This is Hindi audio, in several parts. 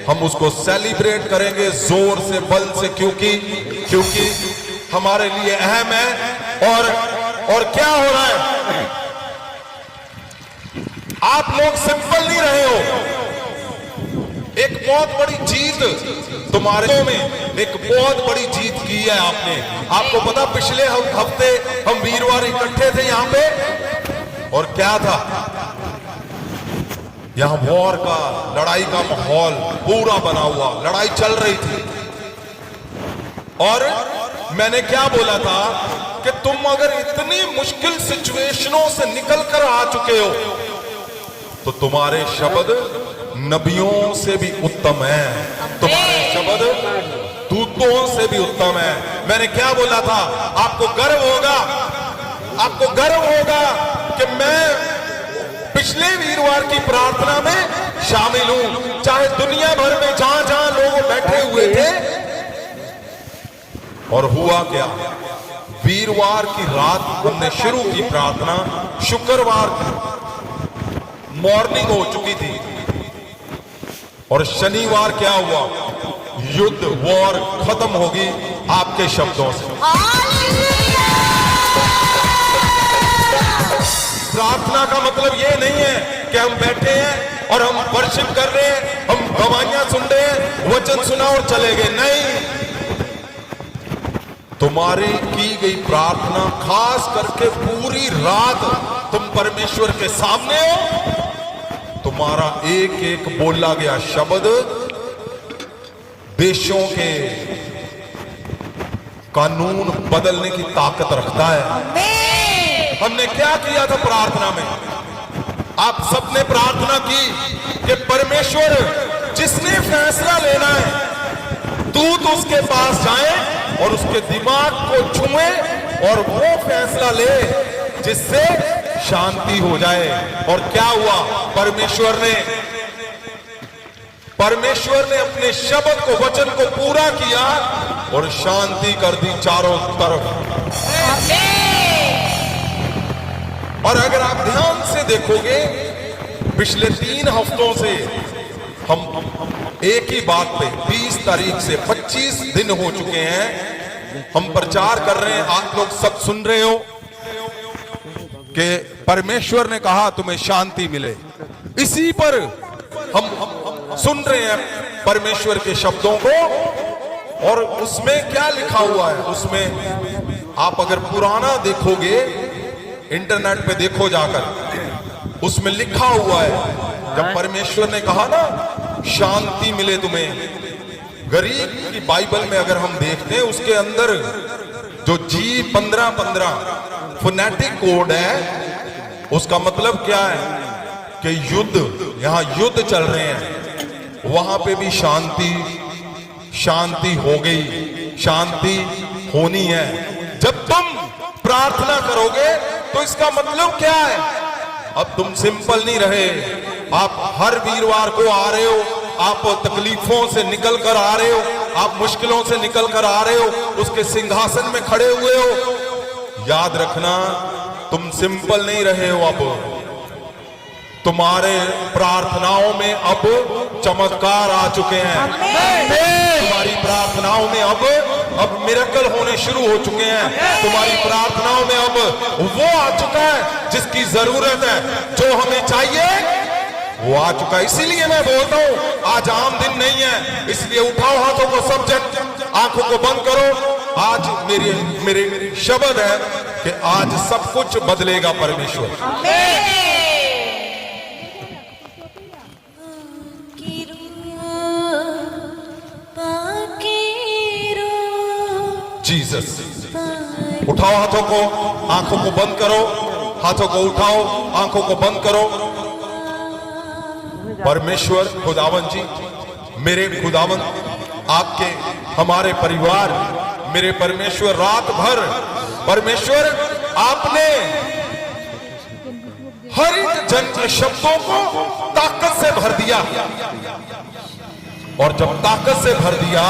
हम उसको सेलिब्रेट करेंगे जोर से, बल से, क्योंकि हमारे लिए अहम है। और क्या हो रहा है, आप लोग सिंपल नहीं रहे हो। एक बहुत बड़ी जीत तुम्हारे में, एक बहुत बड़ी जीत की है आपने। आपको पता, पिछले हफ्ते हम वीरवार इकट्ठे थे यहां पे, और क्या था, यहां वॉर का, लड़ाई का माहौल पूरा बना हुआ, लड़ाई चल रही थी। और मैंने क्या बोला था कि तुम अगर इतनी मुश्किल सिचुएशनों से निकल कर आ चुके हो तो तुम्हारे शब्द नबियों से भी उत्तम है, तुम्हारे शब्द दूतों से भी उत्तम है। मैंने क्या बोला था, आपको गर्व होगा कि मैं पिछले वीरवार की प्रार्थना में शामिल हूं, चाहे दुनिया भर में जहां जहां लोग बैठे हुए थे। और हुआ क्या, वीरवार की रात हमने शुरू की प्रार्थना, शुक्रवार की मॉर्निंग हो चुकी थी, और शनिवार क्या हुआ, युद्ध, वॉर खत्म होगी आपके शब्दों से। प्रार्थना का मतलब ये नहीं है कि हम बैठे हैं और हम वर्शिप कर रहे हैं, हम गवाहियां सुन रहे हैं, वचन सुना और चले गए, नहीं। तुम्हारी की गई प्रार्थना, खास करके पूरी रात तुम परमेश्वर के सामने हो, तुम्हारा एक एक बोला गया शब्द देशों के कानून बदलने की ताकत रखता है। हमने क्या किया था प्रार्थना में, आप सबने प्रार्थना की कि परमेश्वर जिसने फैसला लेना है, दूत उसके पास जाए और उसके दिमाग को छुए और वो फैसला ले जिससे शांति हो जाए। और क्या हुआ, परमेश्वर ने अपने शब्द को, वचन को पूरा किया और शांति कर दी चारों तरफ। और अगर आप ध्यान से देखोगे, पिछले 3 हफ्तों से हम एक ही बात पे 20 तारीख से 25 दिन हो चुके हैं, हम प्रचार कर रहे हैं, आप लोग सब सुन रहे हो कि परमेश्वर ने कहा तुम्हें शांति मिले। इसी पर हम सुन रहे हैं परमेश्वर के शब्दों को, और उसमें क्या लिखा हुआ है, उसमें आप अगर पुराना देखोगे, इंटरनेट पे देखो जाकर, उसमें लिखा हुआ है, जब परमेश्वर ने कहा ना शांति मिले तुम्हें, गरीब की बाइबल में अगर हम देखते हैं, उसके अंदर जो G1515 फोनेटिक कोड है, उसका मतलब क्या है कि युद्ध, यहां युद्ध चल रहे हैं, वहां पे भी शांति हो गई, शांति होनी है। जब तुम प्रार्थना करोगे तो इसका मतलब क्या है, अब तुम सिंपल नहीं रहे, आप हर वीरवार को आ रहे हो, आप तकलीफों से निकल कर आ रहे हो, आप मुश्किलों से निकल कर आ रहे हो, उसके सिंहासन में खड़े हुए हो। याद रखना, तुम सिंपल नहीं रहे हो, अब तुम्हारे प्रार्थनाओं में अब चमत्कार आ चुके हैं, तुम्हारी प्रार्थनाओं में अब मिरेकल होने शुरू हो चुके हैं, तुम्हारी प्रार्थनाओं में अब वो आ चुका है जिसकी जरूरत है, जो हमें चाहिए वो आ चुका है। इसीलिए मैं बोलता हूं, आज आम दिन नहीं है, इसलिए उठाओ हाथों को सब जन, आंखों को बंद करो। आज मेरे शब्द है कि आज सब कुछ बदलेगा परमेश्वर। जीसस, उठाओ हाथों को, आंखों को बंद करो, हाथों को उठाओ, आंखों को बंद करो। परमेश्वर खुदावन जी, मेरे खुदावन, आपके हमारे परिवार, मेरे परमेश्वर रात भर परमेश्वर आपने हर एक जन के शब्दों को ताकत से भर दिया, और जब ताकत से भर दिया,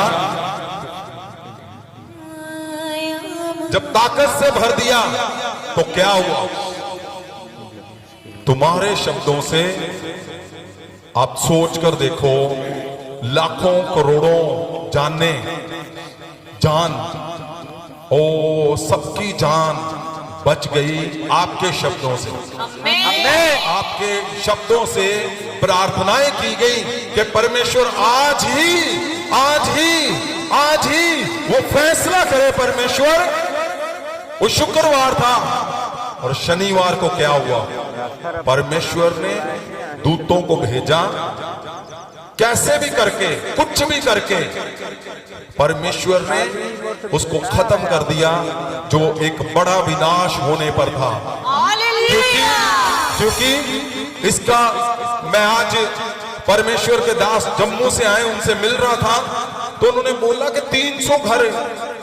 जब ताकत से भर दिया तो क्या हुआ? तुम्हारे शब्दों से आप सोच कर देखो, लाखों करोड़ों जान ओ सबकी जान बच गई आपके शब्दों से। आपके शब्दों से प्रार्थनाएं की गई कि परमेश्वर आज ही वो फैसला करे। परमेश्वर, वो शुक्रवार था और शनिवार को क्या हुआ? परमेश्वर ने दूतों को भेजा, कैसे भी करके, कुछ भी करके परमेश्वर ने उसको खत्म कर दिया, जो एक बड़ा विनाश होने पर था। क्योंकि इसका, मैं आज परमेश्वर के दास जम्मू से आए, उनसे मिल रहा था, तो उन्होंने बोला कि 300 घर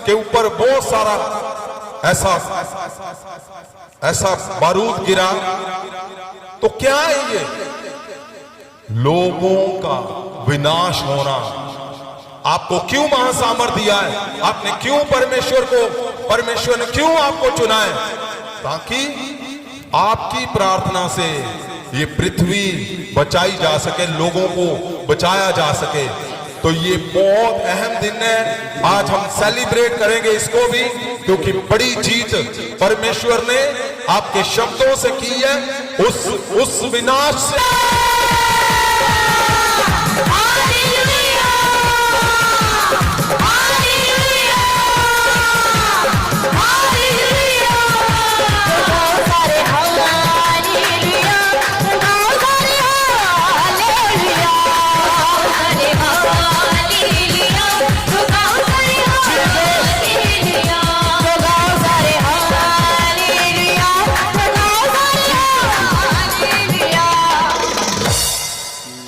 के ऊपर बहुत सारा ऐसा बारूद गिरा। तो क्या है ये? लोगों का विनाश होना। आपको क्यों महासामर्थ दिया है? आपने क्यों परमेश्वर ने क्यों आपको चुना है? ताकि आपकी प्रार्थना से ये पृथ्वी बचाई जा सके, लोगों को बचाया जा सके। तो ये बहुत अहम दिन है, आज हम सेलिब्रेट करेंगे इसको भी, क्योंकि बड़ी जीत परमेश्वर ने आपके शब्दों से की है, उस विनाश से।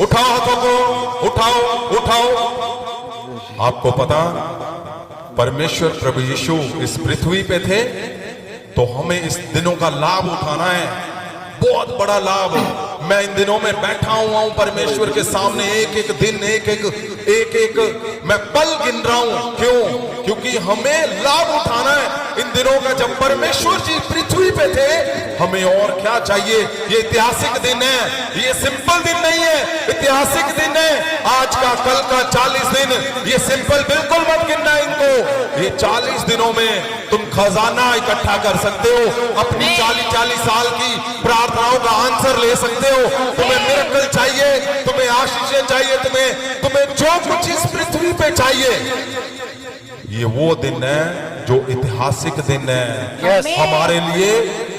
उठाओ हाथों को, उठाओ। आपको पता, परमेश्वर प्रभु यीशु इस पृथ्वी पे थे, तो हमें इस दिनों का लाभ उठाना है, बहुत बड़ा लाभ। मैं इन दिनों में बैठा हुआ हूं परमेश्वर के सामने, एक एक दिन, एक मैं पल गिन रहा हूं। क्यों? क्योंकि हमें लाभ उठाना है इन दिनों का। जब परमेश्वर जी पृथ्वी पे थे, हमें और क्या चाहिए? ये ऐतिहासिक दिन है, ये सिंपल दिन नहीं है, ऐतिहासिक दिन है। आज का, कल का 40 दिन, ये सिंपल बिल्कुल मत गिनना इनको। ये 40 दिनों में तुम खजाना इकट्ठा कर सकते हो, अपनी 40 साल की प्रार्थनाओं का आंसर ले सकते हो। तुम्हें मिरेकल चाहिए, तुम्हें आशीषें चाहिए, तुम्हें जो कुछ इस पृथ्वी पे चाहिए, ये वो दिन है जो ऐतिहासिक दिन है। हमारे लिए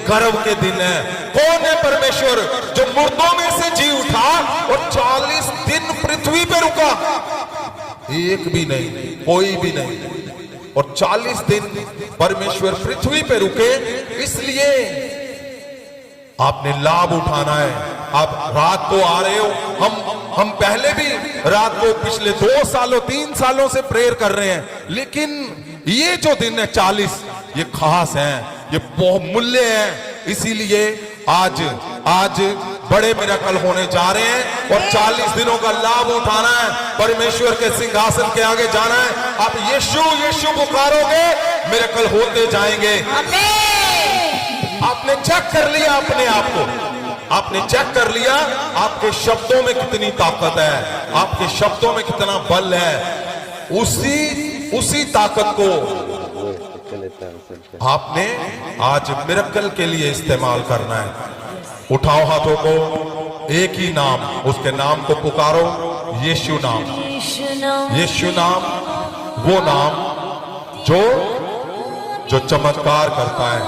गर्व के दिन है। कौन है परमेश्वर जो मुर्दों में से जी उठा और 40 दिन पृथ्वी पे रुका? एक भी नहीं, कोई भी नहीं। और 40 दिन परमेश्वर पृथ्वी पे रुके, इसलिए आपने लाभ उठाना है। आप रात को आ रहे हो, हम पहले भी रात को पिछले 2 सालों 3 सालों से प्रेयर कर रहे हैं, लेकिन ये जो दिन है 40, ये खास है, ये बहुत मूल्य है। इसीलिए आज बड़े मिरेकल होने जा रहे हैं और 40 दिनों का लाभ उठाना है, परमेश्वर के सिंहासन के आगे जाना है। आप यीशु यीशु पुकारोगे, मिरेकल होते जाएंगे। आपने चेक कर लिया अपने आप को, आपने चेक कर लिया आपके शब्दों में कितनी ताकत है, आपके शब्दों में कितना बल है। उसी ताकत को आपने आज मिरेकल के लिए इस्तेमाल करना है। उठाओ हाथों को, एक ही नाम, उसके नाम को पुकारो, यीशु नाम। यीशु नाम वो नाम जो चमत्कार करता है,